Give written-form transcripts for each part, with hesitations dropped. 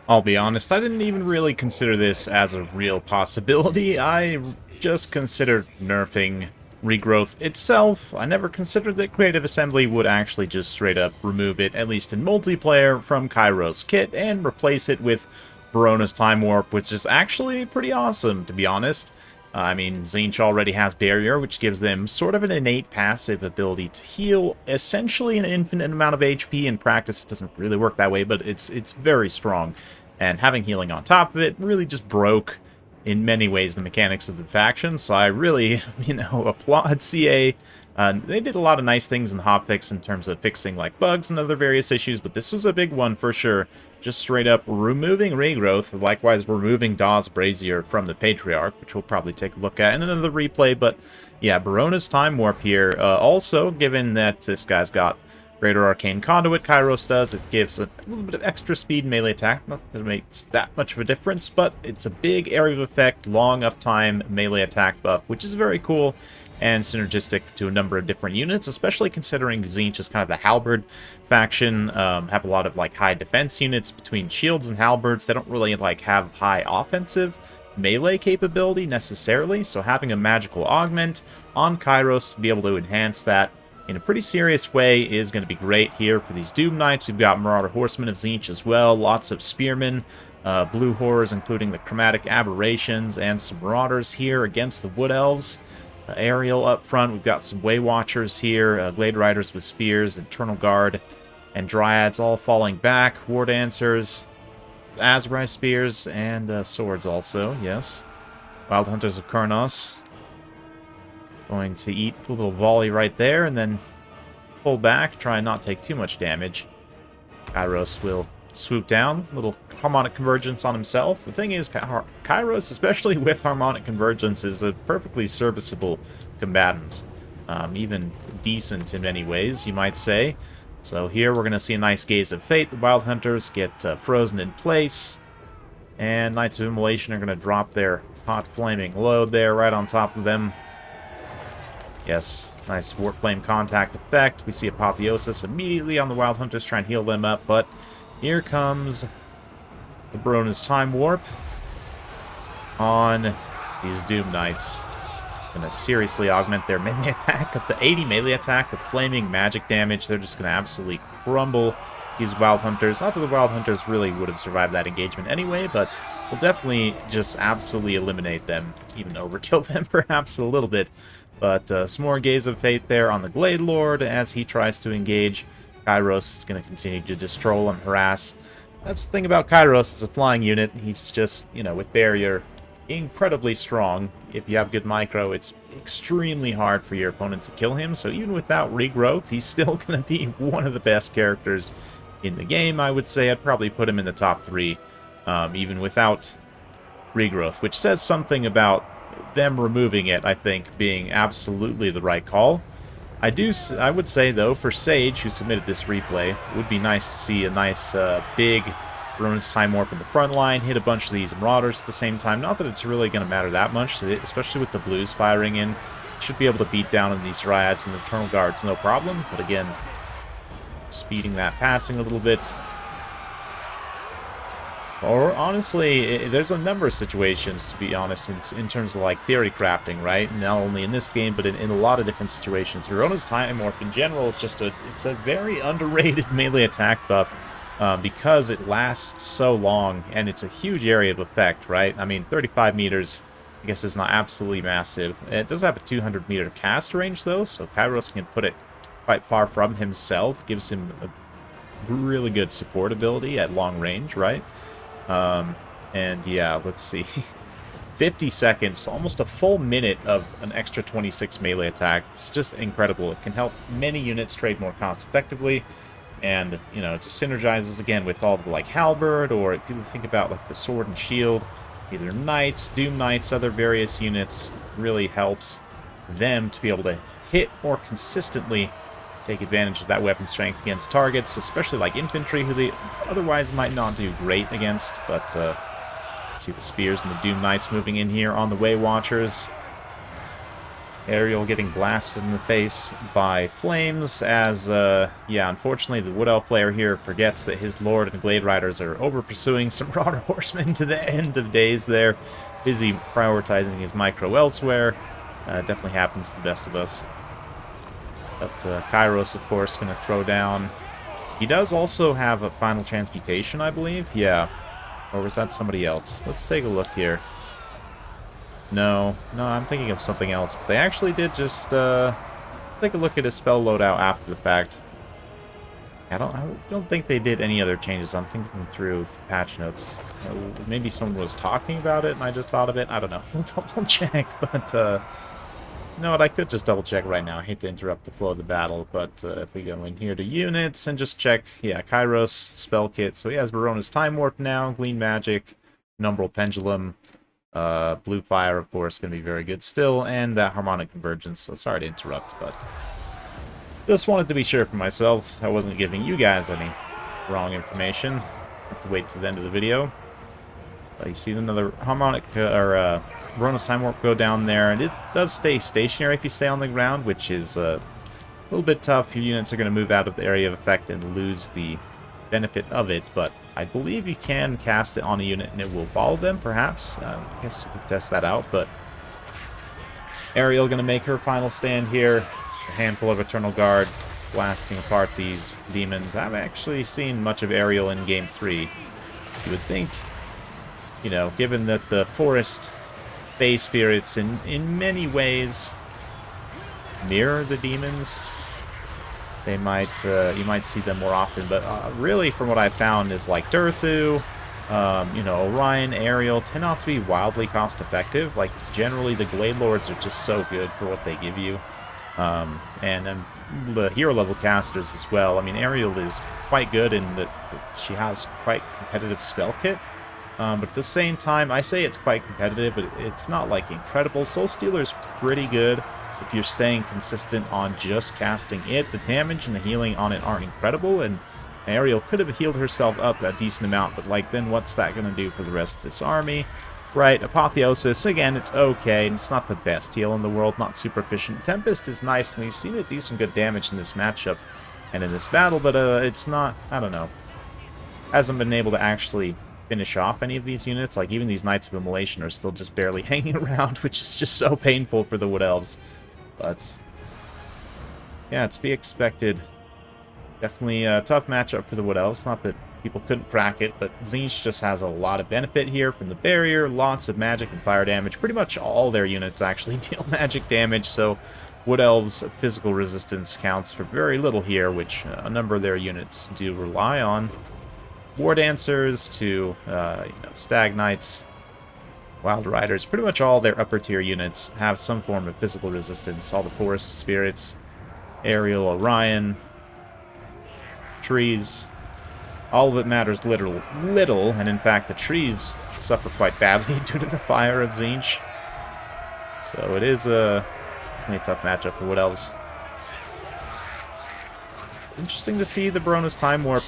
I'll be honest, I didn't even really consider this as a real possibility. I just considered nerfing regrowth itself. I never considered that Creative Assembly would actually just straight up remove it, at least in multiplayer, from Kyros' kit and replace it with Barona's Time Warp, which is actually pretty awesome, to be honest. I mean, Tzeentch already has Barrier, which gives them sort of an innate passive ability to heal essentially an infinite amount of HP. In practice, it doesn't really work that way, but it's very strong. And having healing on top of it really just broke, in many ways, the mechanics of the faction. So I really, applaud CA. They did a lot of nice things in the hotfix in terms of fixing like bugs and other various issues, but this was a big one for sure. Just straight up removing regrowth, likewise removing Daw's Brazier from the Patriarch, which we'll probably take a look at in another replay. But yeah, Barona's Time Warp here. Also, given that this guy's got Greater Arcane Conduit, Kyros does, it gives a little bit of extra speed melee attack. Not that it makes that much of a difference, but it's a big area of effect, long uptime melee attack buff, which is very cool and synergistic to a number of different units, especially considering Tzeentch is kind of the halberd faction, have a lot of like high defense units between shields and halberds. They don't really like have high offensive melee capability necessarily, so having a magical augment on Kyros to be able to enhance that in a pretty serious way is going to be great here for these Doom Knights. We've got Marauder Horsemen of Tzeentch as well, lots of Spearmen, blue horrors, including the Chromatic Aberrations, and some Marauders here against the Wood Elves. Aerial up front, we've got some Way Watchers here, Glade Riders with Spears, Eternal Guard, and Dryads all falling back, War Dancers, Azrai Spears, and Swords also, yes. Wild Hunters of Kurnos. Going to eat a little volley right there, and then pull back, try and not take too much damage. Kyros will swoop down, little harmonic convergence on himself. The thing is, Kyros, especially with harmonic convergence, is a perfectly serviceable combatant. Even decent in many ways, you might say. So here we're going to see a nice Gaze of Fate. The Wild Hunters get frozen in place. And Knights of Immolation are going to drop their hot flaming load there right on top of them. Yes, nice Warp Flame contact effect. We see Apotheosis immediately on the Wild Hunters, try and heal them up, but here comes the Barona's Time Warp on these Doom Knights. Going to seriously augment their melee attack, up to 80 melee attack with flaming magic damage. They're just going to absolutely crumble these Wild Hunters. Not that the Wild Hunters really would have survived that engagement anyway, but we'll definitely just absolutely eliminate them, even overkill them perhaps a little bit. But some more Gaze of Fate there on the Glade Lord as he tries to engage. Kyros is going to continue to just troll and harass. That's the thing about Kyros, as a flying unit. He's just, with Barrier, incredibly strong. If you have good micro, it's extremely hard for your opponent to kill him. So even without regrowth, he's still going to be one of the best characters in the game, I would say. I'd probably put him in the top 3, even without regrowth, which says something about them removing it, I think, being absolutely the right call. I would say, though, for Sage, who submitted this replay, it would be nice to see a nice, big Barona's Time Warp in the front line, hit a bunch of these Marauders at the same time. Not that it's really going to matter that much, especially with the Blues firing in. Should be able to beat down on these Dryads and Eternal Guards, no problem. But again, speeding that passing a little bit. Or, honestly, there's a number of situations, to be honest, in terms of, like, theory crafting, right? Not only in this game, but in a lot of different situations. Barona's Time Warp, in general, is just it's a very underrated melee attack buff, because it lasts so long, and it's a huge area of effect, right? I mean, 35 meters, I guess, is not absolutely massive. It does have a 200-meter cast range, though, so Kyros can put it quite far from himself, gives him a really good support ability at long range, right? And yeah, let's see. 50 seconds, almost a full minute of an extra 26 melee attack. It's just incredible. It can help many units trade more cost effectively. And, it just synergizes again with all the, like, halberd, or if you think about, like, the sword and shield, either knights, Doom Knights, other various units, really helps them to be able to hit more consistently, take advantage of that weapon strength against targets, especially like infantry, who they otherwise might not do great against. But see the Spears and the Doom Knights moving in here on the Way Watchers. Ariel getting blasted in the face by flames as, yeah, unfortunately the Wood Elf player here forgets that his Lord and Glade Riders are over-pursuing some Marauder Horsemen to the end of days there. Busy prioritizing his micro elsewhere. Definitely happens to the best of us. But Kyros, of course, going to throw down. He does also have a Final Transmutation, I believe. Yeah. Or was that somebody else? Let's take a look here. No, I'm thinking of something else. But they actually did just take a look at his spell loadout after the fact. I don't think they did any other changes. I'm thinking through the patch notes. Maybe someone was talking about it and I just thought of it. I don't know. We'll double check. But you know what? I could just double check right now. I hate to interrupt the flow of the battle, but if we go in here to units and just check, yeah, Kyros spell kit. So he has Barona's Time Warp now, Glean Magic, Umbral Pendulum. Blue Fire, of course, going to be very good still, and that Harmonic Convergence, so sorry to interrupt, but just wanted to be sure for myself I wasn't giving you guys any wrong information. Have to wait till the end of the video. You see another Harmonic, Barona's Time Warp go down there, and it does stay stationary if you stay on the ground, which is a little bit tough. Your units are going to move out of the area of effect and lose the benefit of it, but I believe you can cast it on a unit and it will follow them, perhaps. I guess we could test that out, but Ariel going to make her final stand here. A handful of Eternal Guard blasting apart these demons. I haven't actually seen much of Ariel in Game 3. You would think, you know, given that the Forest Bay Spirits in many ways mirror the demons, they might, you might see them more often, but really, from what I've found, is like Durthu, you know, Orion, Ariel tend not to be wildly cost-effective. Like, generally, the Glade Lords are just so good for what they give you, and the hero-level casters as well. I mean, Ariel is quite good in that she has quite competitive spell kit, but at the same time, I say it's quite competitive, but it's not, like, incredible. Soul Stealer's pretty good. If you're staying consistent on just casting it, the damage and the healing on it aren't incredible, and Ariel could have healed herself up a decent amount, but like, then what's that going to do for the rest of this army? Right, Apotheosis, again, it's okay, and it's not the best heal in the world, not super efficient. Tempest is nice, and we've seen it do some good damage in this matchup and in this battle, but it's not, I don't know, hasn't been able to actually finish off any of these units. Like, even these Knights of Immolation are still just barely hanging around, which is just so painful for the Wood Elves. But yeah, it's to be expected. Definitely a tough matchup for the Wood Elves. Not that people couldn't crack it, but Tzeentch just has a lot of benefit here from the barrier, lots of magic and fire damage. Pretty much all their units actually deal magic damage, so Wood Elves' physical resistance counts for very little here, which a number of their units do rely on. War Dancers to, you know, Stag Knights, Wild Riders, pretty much all their upper tier units have some form of physical resistance. All the Forest Spirits, Ariel, Orion, trees, all of it matters little, and in fact the trees suffer quite badly due to the fire of Tzeentch. So it is definitely a tough matchup for Wood Elves. Interesting to see the Barona's Time Warp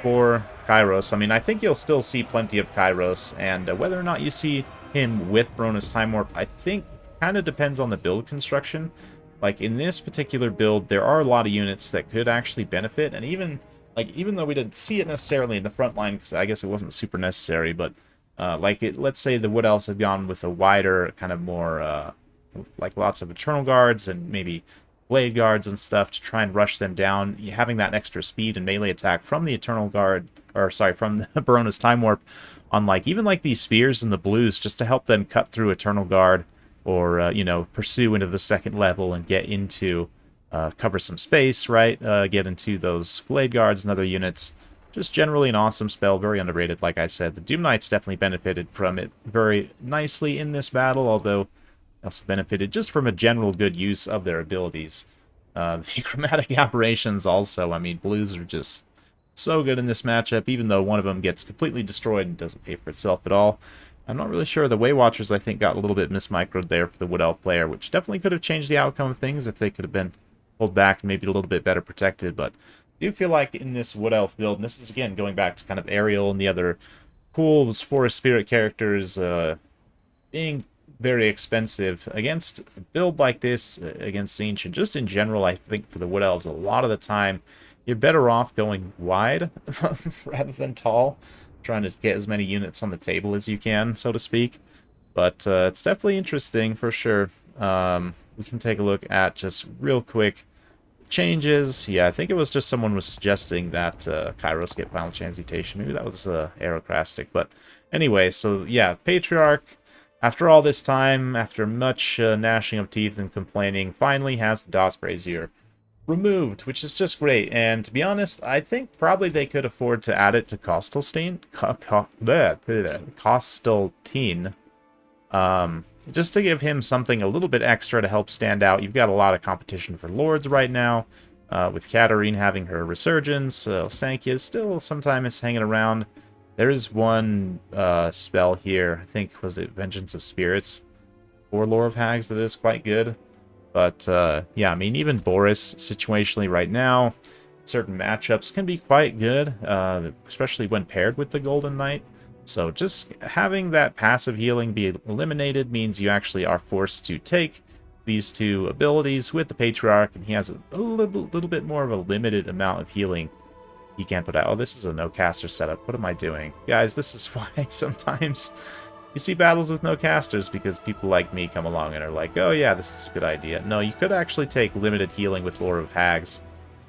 for Kyros. I mean, I think you'll still see plenty of Kyros, and whether or not you see him with Barona's Time Warp, I think kind of depends on the build construction. Like, in this particular build, there are a lot of units that could actually benefit, and even though we didn't see it necessarily in the front line, because I guess it wasn't super necessary, but let's say the Wood Elves had gone with a wider, kind of more, like lots of Eternal Guards and maybe Blade Guards and stuff to try and rush them down. Having that extra speed and melee attack from the Eternal Guard, or sorry, from the Barona's Time Warp, on even these spears and the blues, just to help them cut through Eternal Guard, or you know, pursue into the second level and get into, cover some space, right? Get into those Blade Guards and other units. Just generally an awesome spell, very underrated, like I said. The Doom Knights definitely benefited from it very nicely in this battle, although also benefited just from a general good use of their abilities. The Chromatic Aberrations also, I mean, blues are just so good in this matchup, even though one of them gets completely destroyed and doesn't pay for itself at all. I'm not really sure. The Way Watchers, I think, got a little bit mismicroed there for the Wood Elf player, which definitely could have changed the outcome of things if they could have been pulled back and maybe a little bit better protected. But I do feel like in this Wood Elf build, and this is, again, going back to kind of Ariel and the other cool Forest Spirit characters being very expensive against a build like this, against Tzeentch, and just in general, I think for the Wood Elves, a lot of the time, you're better off going wide rather than tall, trying to get as many units on the table as you can, so to speak. But it's definitely interesting for sure. We can take a look at just real quick changes. Yeah, I think it was just someone was suggesting that Kyros get final transmutation. Maybe that was Aerocrastic. But anyway, so yeah, Patriarch, after all this time, after much gnashing of teeth and complaining, finally has the Dot Brazier removed, which is just great. And to be honest, I think probably they could afford to add it to Costalstein. Costaltine. Just to give him something a little bit extra to help stand out. You've got a lot of competition for Lords right now, with Katarine having her resurgence. Sankia is still sometimes hanging around. There is one spell here, I think, was it Vengeance of Spirits for Lore of Hags, that is quite good. But, yeah, I mean, even Boris, situationally right now, certain matchups can be quite good, especially when paired with the Golden Knight. So just having that passive healing be eliminated means you actually are forced to take these two abilities with the Patriarch, and he has a little bit more of a limited amount of healing he can't put out. Oh, this is a no-caster setup. What am I doing? Guys, this is why sometimes you see battles with no casters, because people like me come along and are like, oh yeah, this is a good idea. No, you could actually take limited healing with Lore of Hags.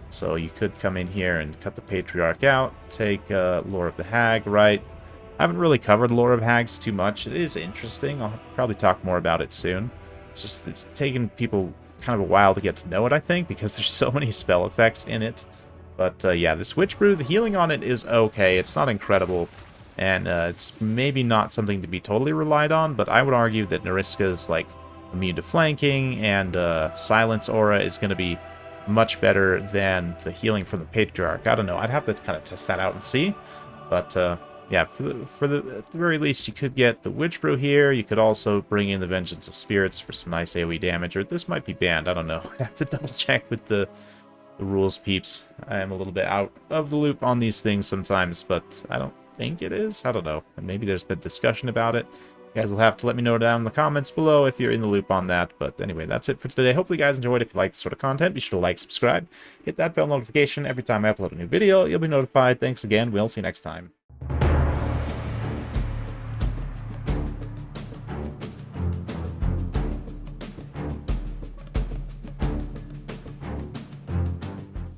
So you could come in here and cut the Patriarch out, take Lore of the Hag, right? I haven't really covered Lore of Hags too much. It is interesting. I'll probably talk more about it soon. It's just, it's taken people kind of a while to get to know it, I think, because there's so many spell effects in it. But yeah, this Witch Brew, the healing on it is okay. It's not incredible, and it's maybe not something to be totally relied on, but I would argue that Nariska's like immune to flanking, and Silence Aura is going to be much better than the healing from the Patriarch. I don't know. I'd have to kind of test that out and see. But yeah, at the very least, you could get the Witch Brew here. You could also bring in the Vengeance of Spirits for some nice AoE damage, or this might be banned. I don't know. I have to double check with the rules, peeps. I am a little bit out of the loop on these things sometimes, but I don't think it is. I don't know. And maybe there's been discussion about it. You guys will have to let me know down in the comments below if you're in the loop on that. But anyway, that's it for today. Hopefully you guys enjoyed. If you like this sort of content, be sure to like, subscribe, hit that bell notification. Every time I upload a new video, you'll be notified. Thanks again. We'll see you next time.